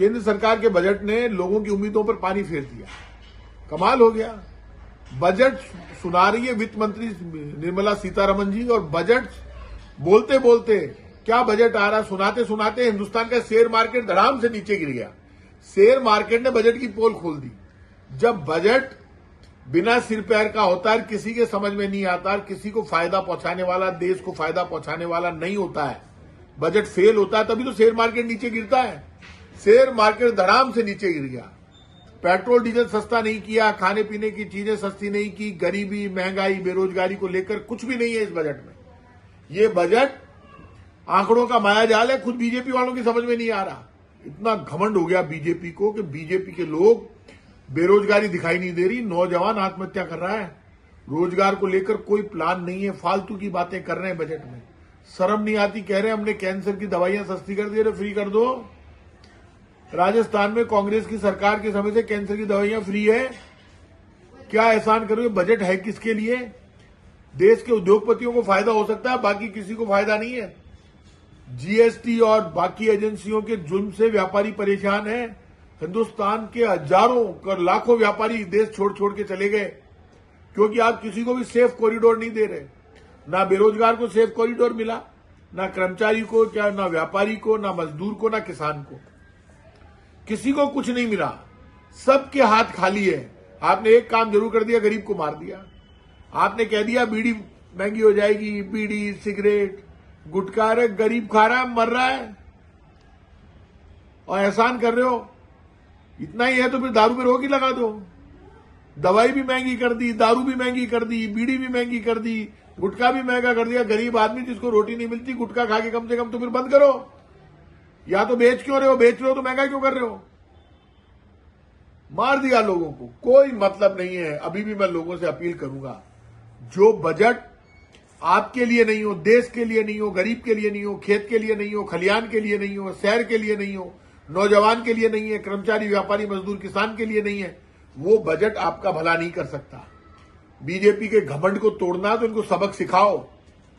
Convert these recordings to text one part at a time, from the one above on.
केंद्र सरकार के बजट ने लोगों की उम्मीदों पर पानी फेर दिया। कमाल हो गया। बजट सुना रही है वित्त मंत्री निर्मला सीतारमण जी, और बजट बोलते बोलते क्या बजट आ रहा, सुनाते सुनाते हिंदुस्तान का शेयर मार्केट धड़ाम से नीचे गिर गया। शेयर मार्केट ने बजट की पोल खोल दी। जब बजट बिना सिर पैर का होता है, किसी के समझ में नहीं आता, किसी को फायदा पहुंचाने वाला, देश को फायदा पहुंचाने वाला नहीं होता है, बजट फेल होता है, तभी तो शेयर मार्केट नीचे गिरता है। शेयर मार्केट धड़ाम से नीचे गिर गया। पेट्रोल डीजल सस्ता नहीं किया, खाने पीने की चीजें सस्ती नहीं की, गरीबी, महंगाई, बेरोजगारी को लेकर कुछ भी नहीं है इस बजट में। ये बजट आंकड़ों का मायाजाल है, खुद बीजेपी वालों की समझ में नहीं आ रहा। इतना घमंड हो गया बीजेपी को कि बीजेपी के लोग, बेरोजगारी दिखाई नहीं दे रही, नौजवान आत्महत्या कर रहा है, रोजगार को लेकर कोई प्लान नहीं है, फालतू की बातें कर रहे हैं बजट में। शर्म नहीं आती, कह रहे हैं हमने कैंसर की दवाइयां सस्ती कर दी, फ्री कर दो। राजस्थान में कांग्रेस की सरकार के समय से कैंसर की दवाइयां फ्री है। क्या एहसान करोगे? बजट है किसके लिए? देश के उद्योगपतियों को फायदा हो सकता है, बाकी किसी को फायदा नहीं है। जीएसटी और बाकी एजेंसियों के जुल्म से व्यापारी परेशान है। हिंदुस्तान के हजारों लाखों व्यापारी देश छोड़ छोड़ के चले गए, क्योंकि आप किसी को भी सेफ कॉरिडोर नहीं दे रहे। ना बेरोजगार को सेफ कॉरिडोर मिला, ना कर्मचारी को, क्या ना व्यापारी को, ना मजदूर को, ना किसान को, किसी को कुछ नहीं मिला। सबके हाथ खाली है। आपने एक काम जरूर कर दिया, गरीब को मार दिया। आपने कह दिया बीड़ी महंगी हो जाएगी, बीड़ी, सिगरेट, गुटखा, रे गरीब खा रहा है, मर रहा है, और एहसान कर रहे हो। इतना ही है तो फिर दारू पे रोक ही लगा दो। दवाई भी महंगी कर दी, दारू भी महंगी कर दी, बीड़ी भी महंगी कर दी, गुटखा भी महंगा कर दिया। गरीब आदमी जिसको रोटी नहीं मिलती, गुटखा खा के कम से कम तो फिर बंद करो। या तो बेच क्यों रहे हो? बेच रहे हो तो महंगा क्यों कर रहे हो? मार दिया लोगों को, कोई मतलब नहीं है। अभी भी मैं लोगों से अपील करूंगा, जो बजट आपके लिए नहीं हो, देश के लिए नहीं हो, गरीब के लिए नहीं हो, खेत के लिए नहीं हो, खलियान के लिए नहीं हो, शहर के लिए नहीं हो, नौजवान के लिए नहीं है, कर्मचारी, व्यापारी, मजदूर, किसान के लिए नहीं है, वो बजट आपका भला नहीं कर सकता। बीजेपी के घमंड को तोड़ना तो इनको सबक सिखाओ।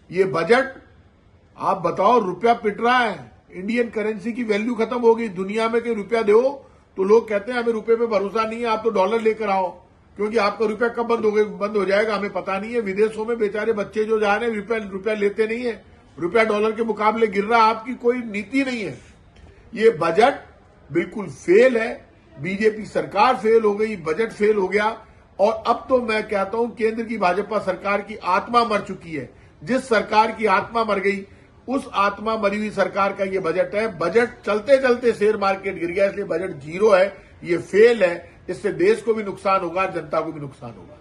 ये बजट, आप बताओ, रुपया पिट रहा है, इंडियन करेंसी की वैल्यू खत्म हो गई। दुनिया में कि रुपया दो तो लोग कहते हैं हमें रुपये पे भरोसा नहीं है, आप तो डॉलर लेकर आओ, क्योंकि आपका रुपया कब बंद हो जाएगा हमें पता नहीं है। विदेशों में बेचारे बच्चे जो जा रहे हैं, रुपया लेते नहीं है, रुपया डॉलर के मुकाबले गिर रहा है। आपकी कोई नीति नहीं है। ये बजट बिल्कुल फेल है। बीजेपी सरकार फेल हो गई, बजट फेल हो गया, और अब तो मैं कहता हूं केंद्र की भाजपा सरकार की आत्मा मर चुकी है। जिस सरकार की आत्मा मर गई, उस आत्मा मरी हुई सरकार का ये बजट है। बजट चलते चलते शेयर मार्केट गिर गया, इसलिए बजट जीरो है, ये फेल है। इससे देश को भी नुकसान होगा, जनता को भी नुकसान होगा।